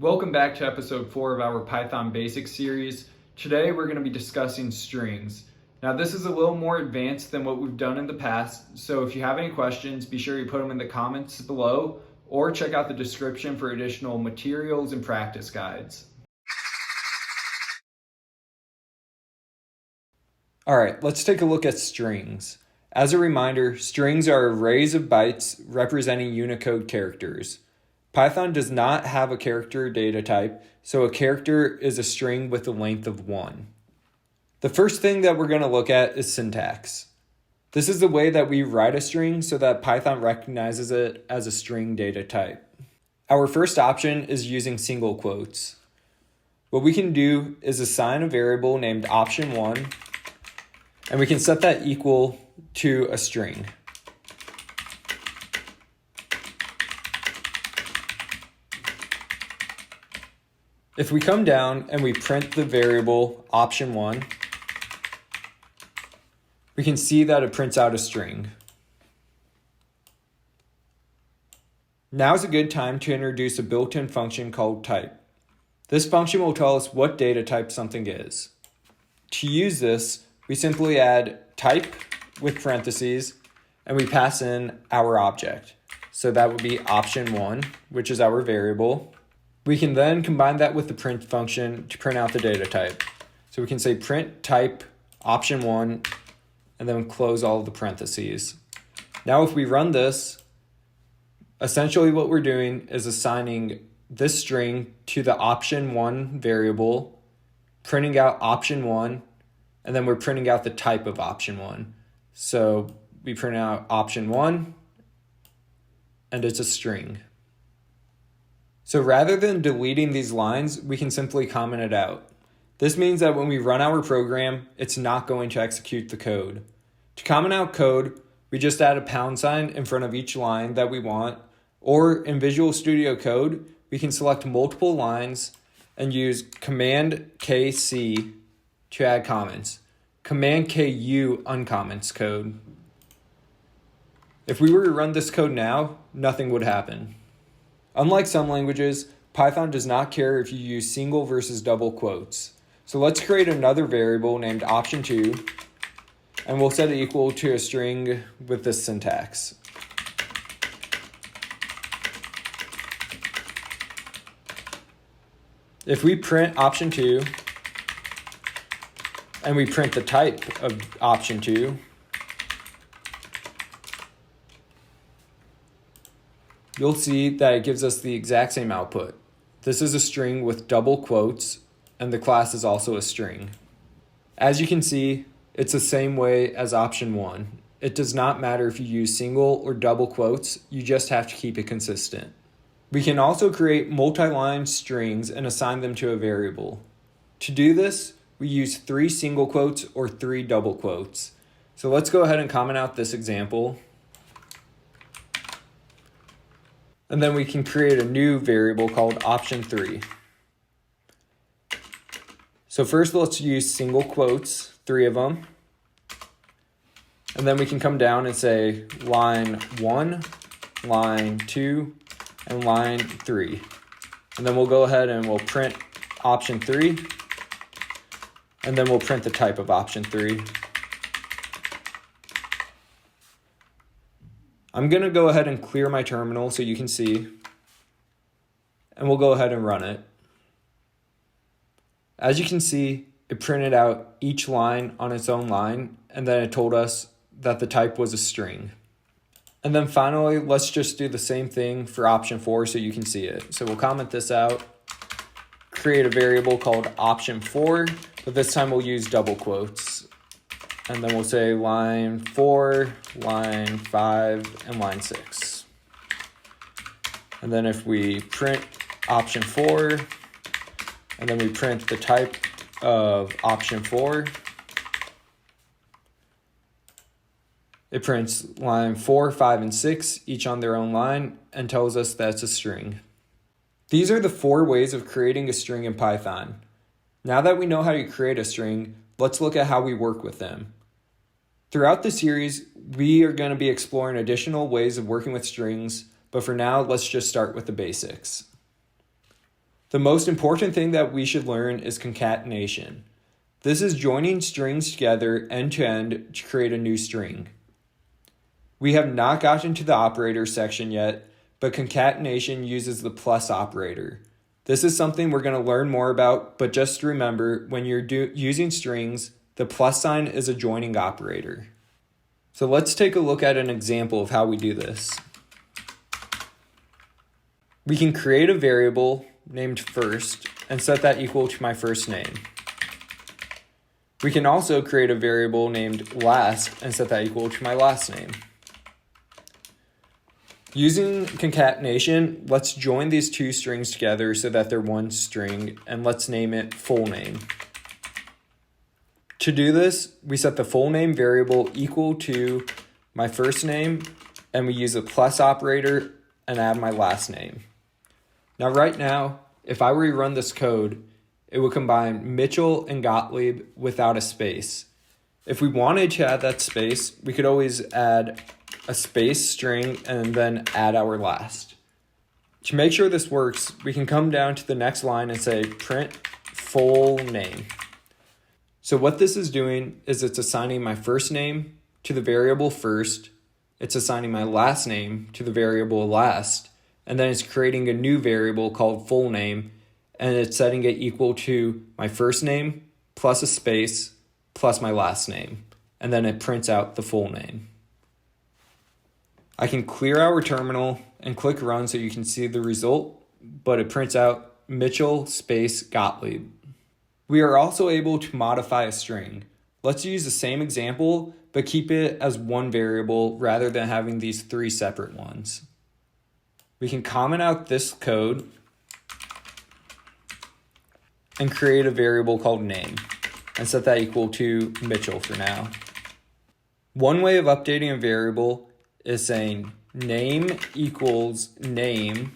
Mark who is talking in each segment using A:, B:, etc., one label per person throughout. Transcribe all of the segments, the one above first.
A: Welcome back to episode 4 of our Python Basics series. Today we're going to be discussing strings. Now this is a little more advanced than what we've done in the past, so if you have any questions, be sure you put them in the comments below or check out the description for additional materials and practice guides. Alright, let's take a look at strings. As a reminder, strings are arrays of bytes representing Unicode characters. Python does not have a character data type, so a character is a string with a length of 1. The first thing that we're going to look at is syntax. This is the way that we write a string so that Python recognizes it as a string data type. Our first option is using single quotes. What we can do is assign a variable named option1, and we can set that equal to a string. If we come down and we print the variable option1, we can see that it prints out a string. Now is a good time to introduce a built-in function called type. This function will tell us what data type something is. To use this, we simply add type with parentheses and we pass in our object. So that would be option1, which is our variable. We can then combine that with the print function to print out the data type. So we can say print type option1 and then close all of the parentheses. Now if we run this, essentially what we're doing is assigning this string to the option1 variable, printing out option1, and then we're printing out the type of option1. So we print out option1 and it's a string. So rather than deleting these lines, we can simply comment it out. This means that when we run our program, it's not going to execute the code. To comment out code, we just add a £sign in front of each line that we want, or in Visual Studio Code, we can select multiple lines and use Command KC to add comments. Command KU uncomments code. If we were to run this code now, nothing would happen. Unlike some languages, Python does not care if you use single versus double quotes. So let's create another variable named option2, and we'll set it equal to a string with this syntax. If we print option2, and we print the type of option2, you'll see that it gives us the exact same output. This is a string with double quotes, and the class is also a string. As you can see, it's the same way as option1. It does not matter if you use single or double quotes, you just have to keep it consistent. We can also create multi-line strings and assign them to a variable. To do this, we use 3 single quotes or 3 double quotes. So let's go ahead and comment out this example. And then we can create a new variable called option3. So first let's use single quotes, 3 of them. And then we can come down and say line 1, line 2, and line 3. And then we'll go ahead and we'll print option3. And then we'll print the type of option3. I'm going to go ahead and clear my terminal so you can see, and we'll go ahead and run it. As you can see, it printed out each line on its own line, and then it told us that the type was a string. And then finally, let's just do the same thing for option4 so you can see it. So we'll comment this out, create a variable called option4, but this time we'll use double quotes. And then we'll say line 4, line 5, and line 6. And then if we print option4, and then we print the type of option4, it prints line 4, 5, and 6, each on their own line, and tells us that's a string. These are the 4 ways of creating a string in Python. Now that we know how to create a string, let's look at how we work with them. Throughout the series, we are going to be exploring additional ways of working with strings, but for now, let's just start with the basics. The most important thing that we should learn is concatenation. This is joining strings together end to end to create a new string. We have not gotten to the operator section yet, but concatenation uses the plus operator. This is something we're going to learn more about, but just remember, when you're using strings, the plus sign is a joining operator. So let's take a look at an example of how we do this. We can create a variable named first and set that equal to my first name. We can also create a variable named last and set that equal to my last name. Using concatenation, let's join these two strings together so that they're one string, and let's name it full name. To do this, we set the full name variable equal to my first name, and we use a plus operator and add my last name. Now right now, if I were to run this code, it would combine Mitchell and Gottlieb without a space. If we wanted to add that space, we could always add a space string and then add our last. To make sure this works, we can come down to the next line and say print full name. So what this is doing is it's assigning my first name to the variable first, it's assigning my last name to the variable last, and then it's creating a new variable called full name, and it's setting it equal to my first name plus a space plus my last name, and then it prints out the full name. I can clear our terminal and click run so you can see the result, but it prints out Mitchell space Gottlieb. We are also able to modify a string. Let's use the same example, but keep it as one variable rather than having these three separate ones. We can comment out this code and create a variable called name and set that equal to Mitchell for now. One way of updating a variable is saying name equals name.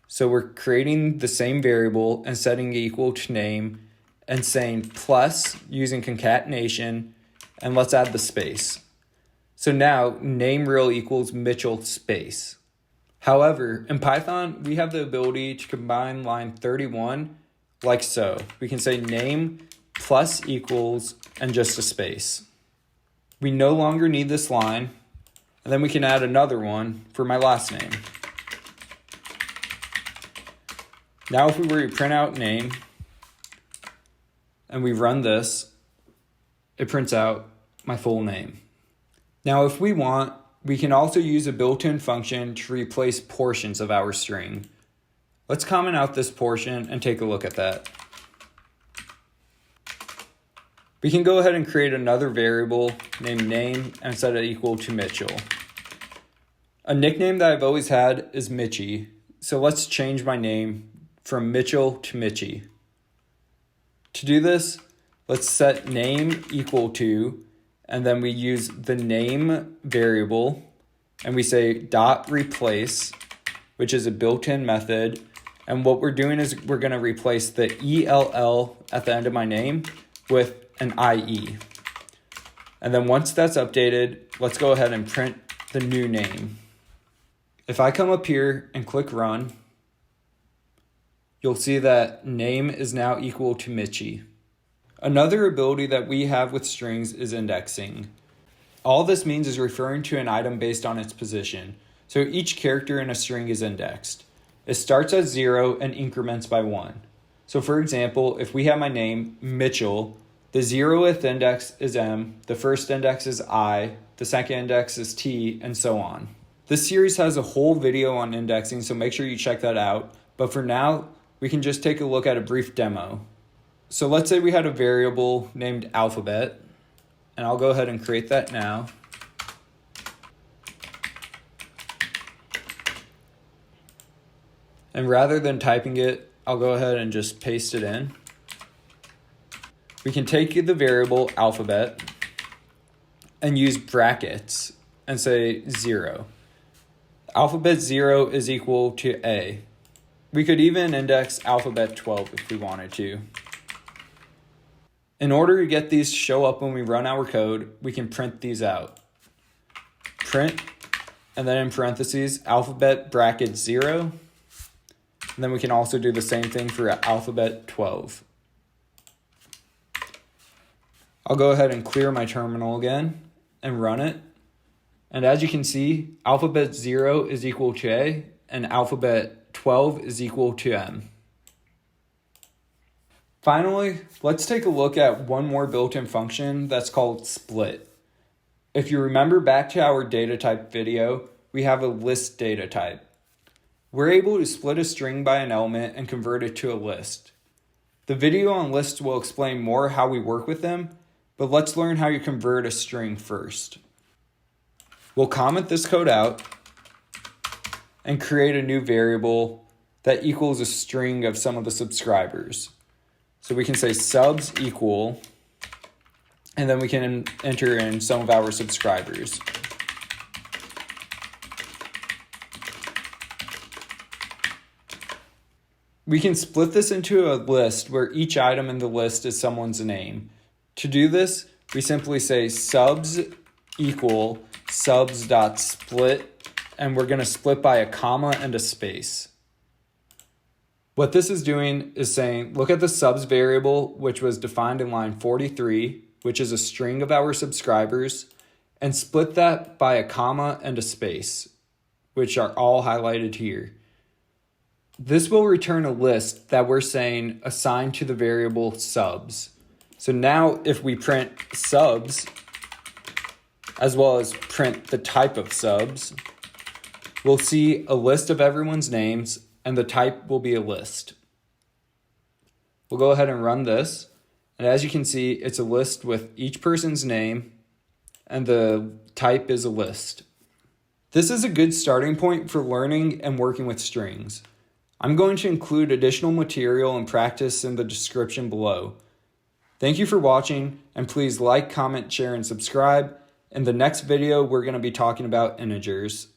A: So we're creating the same variable and setting it equal to name and saying plus using concatenation, and let's add the space. So now name real equals Mitchell space. However, in Python, we have the ability to combine line 31 like so. We can say name plus equals and just a space. We no longer need this line. And then we can add another one for my last name. Now if we were to print out name and we run this, it prints out my full name. Now if we want, we can also use a built-in function to replace portions of our string. Let's comment out this portion and take a look at that. We can go ahead and create another variable named name and set it equal to Mitchell. A nickname that I've always had is Mitchie, so let's change my name from Mitchell to Mitchie. To do this, let's set name equal to, and then we use the name variable, and we say dot replace, which is a built-in method, and what we're doing is we're going to replace the ELL at the end of my name with an IE. And then once that's updated, let's go ahead and print the new name. If I come up here and click run, you'll see that name is now equal to Mitchie. Another ability that we have with strings is indexing. All this means is referring to an item based on its position. So each character in a string is indexed. It starts at 0 and increments by 1. So for example, if we have my name, Mitchell, the 0th index is M, the first index is I, the second index is T, and so on. This series has a whole video on indexing, so make sure you check that out. But for now, we can just take a look at a brief demo. So let's say we had a variable named alphabet, and I'll go ahead and create that now. And rather than typing it, I'll go ahead and just paste it in. We can take the variable alphabet and use brackets and say 0. Alphabet 0 is equal to A. We could even index alphabet 12 if we wanted to. In order to get these to show up when we run our code, we can print these out. Print, and then in parentheses, alphabet bracket 0, And then we can also do the same thing for alphabet 12. I'll go ahead and clear my terminal again and run it. And as you can see, alphabet 0 is equal to A and alphabet 12 is equal to M. Finally, let's take a look at one more built-in function that's called split. If you remember back to our data type video, we have a list data type. We're able to split a string by an element and convert it to a list. The video on lists will explain more how we work with them, but let's learn how you convert a string first. We'll comment this code out and create a new variable that equals a string of some of the subscribers. So we can say subs equal, and then we can enter in some of our subscribers. We can split this into a list where each item in the list is someone's name. To do this, we simply say subs equal subs.split, and we're going to split by a comma and a space. What this is doing is saying, look at the subs variable, which was defined in line 43, which is a string of our subscribers, and split that by a comma and a space, which are all highlighted here. This will return a list that we're saying assigned to the variable subs. So now if we print subs, as well as print the type of subs, we'll see a list of everyone's names and the type will be a list. We'll go ahead and run this. And as you can see, it's a list with each person's name and the type is a list. This is a good starting point for learning and working with strings. I'm going to include additional material and practice in the description below. Thank you for watching, and please like, comment, share, and subscribe. In the next video, we're going to be talking about integers.